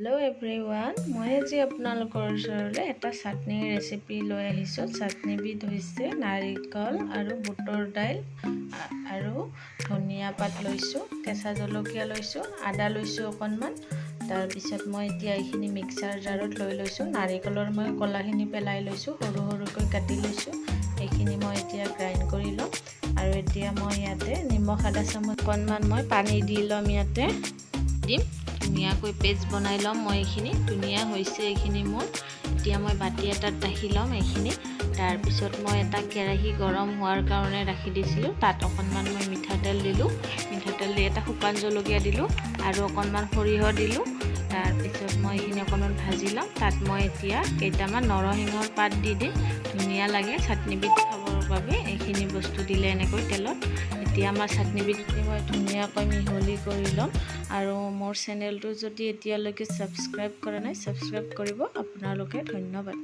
Hello everyone मैं आज आपनालोकर ओचरले एटा चाटनीर recipe লৈ আহিছো। चाटनीबिध হৈছে नारिकल और बुटर दाइल और धनिया पात लैसो, केঁচা जलकिया लैसो, आदा लैसो अकनमान। तार पिছত मैं एतिया एखिनि मिक्सार जारत লৈ लैसो। नारिकलर मैं कलाखिनि पेलाई लैसो, सरू सरूकै काटि लैसो। एखिनि मैं एतिया ग्राइंड करि लम और एतिया मैं याते निमख आधा चामच अकनमान मैं पानी दि लम। याते दिम धुनियाকৈ पेस्ट बनाই লম। মই এখিনি ধুনিয়া হৈছে এখিনি মোৰ। এতিয়া মই বাটি এটাত ৰাখি লম এখিনি। তাৰ পিছত মই এটা কেৰাহী গৰম হোৱাৰ কাৰণে ৰাখি দিছিলো। তাত অকনমান মই মিঠাতেল দিলো। মিঠাতেল দি এটা শুকান জলকীয়া দিলো আৰু অকনমান সৰিয়হ দিলো। তাৰ পিছত মই এখিনি অকনমান ভাজি লম। তাত মই এতিয়া কেইটামান নৰসিংহৰ পাত দি দিম। ধুনিয়া লাগে চাটনিবিধ খাবৰ বাবে এখিনি বস্তু দিলে এনেকৈ তেলত। এতিয়া আমাৰ চাটনিবিধ মই ধুনিয়াকৈ মিহলি কৰি লম। আৰু মোৰ চেনেলটো যদি এতিয়ালৈকে সাবস্ক্ৰাইব কৰা নাই সাবস্ক্ৰাইব কৰিব আপোনালোকে। ধন্যবাদ।